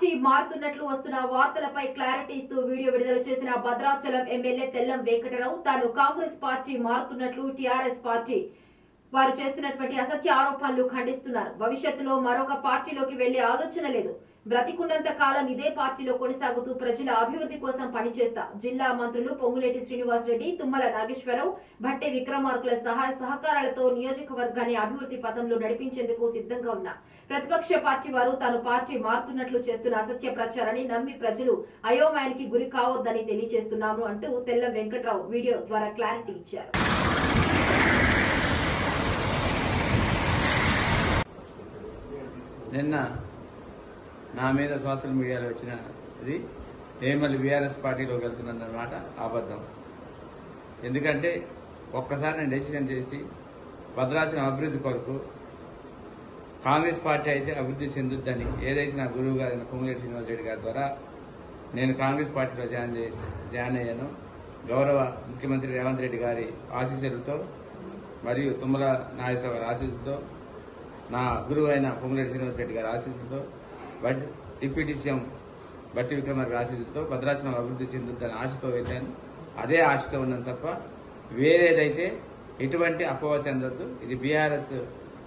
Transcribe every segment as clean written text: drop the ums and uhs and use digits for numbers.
Party మారుతున్నట్లు వస్తున్న వార్తలపై clarity ఇస్తూ వీడియో విడుదల చేసిన భద్రాచలం ఎమ్మెల్యే తెల్లం వెంకటరావు తాను కాంగ్రెస్ పార్టీ మారుతున్నట్లు టీఆర్ఎస్ పార్టీ వారు చేస్తున్నటువంటి అసత్య ఆరోపణలు ఖండిస్తున్నారు. భవిష్యత్తులో మరొక పార్టీలోకి వెళ్లే ఆలోచన లేదు. బ్రతికున్నంత కాలం ఇదే పార్టీలో కొనసాగుతూ ప్రజల అభివృద్ధి కోసం పనిచేస్తా. జిల్లా మంత్రులు పొంగులేటి శ్రీనివాసరెడ్డి, తుమ్మల నాగేశ్వరరావు, భట్టే విక్రమార్కుల సహాయ సహకారాలతో నియోజకవర్గాన్ని అభివృద్ధి పథంలో నడిపించేందుకు సిద్ధంగా ఉన్నా. ప్రతిపక్ష పార్టీ వారు తాను పార్టీ మారుతున్నట్లు చేస్తున్న అసత్య ప్రచారాన్ని నమ్మి ప్రజలు అయోమయానికి గురి కావద్దని తెలియజేస్తున్నాము అంటూ తెల్లం వెంకటరావు వీడియో ద్వారా క్లారిటీ ఇచ్చారు. నిన్న నా మీద సోషల్ మీడియాలో వచ్చినది మళ్ళీ బీఆర్ఎస్ పార్టీలోకి వెళ్తున్నానన్నమాట అబద్ధం. ఎందుకంటే ఒక్కసారి నేను డెసిషన్ చేసి భద్రాచలం అభివృద్ధి కొరకు కాంగ్రెస్ పార్టీ అయితే అభివృద్ధి చెందుద్దని ఏదైతే నా గురువు గారైన పొంగులేటి శ్రీనివాసరెడ్డి గారి ద్వారా నేను కాంగ్రెస్ పార్టీలో జాయిన్ అయ్యాను. గౌరవ ముఖ్యమంత్రి రేవంత్ రెడ్డి గారి ఆశీస్సులతో మరియు తుమ్మల నాగేశ్వర గారి ఆశీస్సులతో నా గురువు అయిన పొంగులేటి శ్రీనివాసరెడ్డి గారి ఆశీస్సులతో డిప్యూటీ సీఎం భట్టి విక్రమార్క ఆశీస్సులతో భద్రాచలం అభివృద్ధి చెందుతుందని ఆశతో వెళ్ళాను. అదే ఆశతో ఉన్నాను తప్ప వేరేదైతే ఎటువంటి అపోహ చెందొద్దు. ఇది బీఆర్ఎస్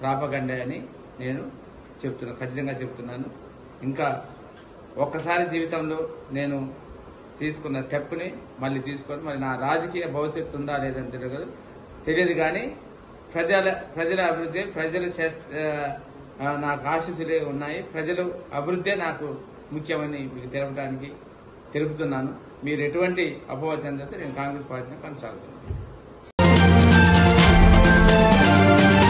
ప్రాపగండే అని నేను ఖచ్చితంగా చెప్తున్నాను. ఇంకా ఒక్కసారి జీవితంలో నేను తీసుకున్న స్టెప్ని మళ్ళీ తీసుకొని మరి నా రాజకీయ భవిష్యత్తు ఉందా లేదని తెలియదు కానీ ప్రజల అభివృద్ధి నాకు ఆశీస్సులే ఉన్నాయి. ప్రజలు అభివృద్ధే నాకు ముఖ్యమని మీకు తెలుపుతున్నాను. మీరు ఎటువంటి అపోహ చెందితే నేను కాంగ్రెస్ పార్టీని కొనసాగుతున్నాను.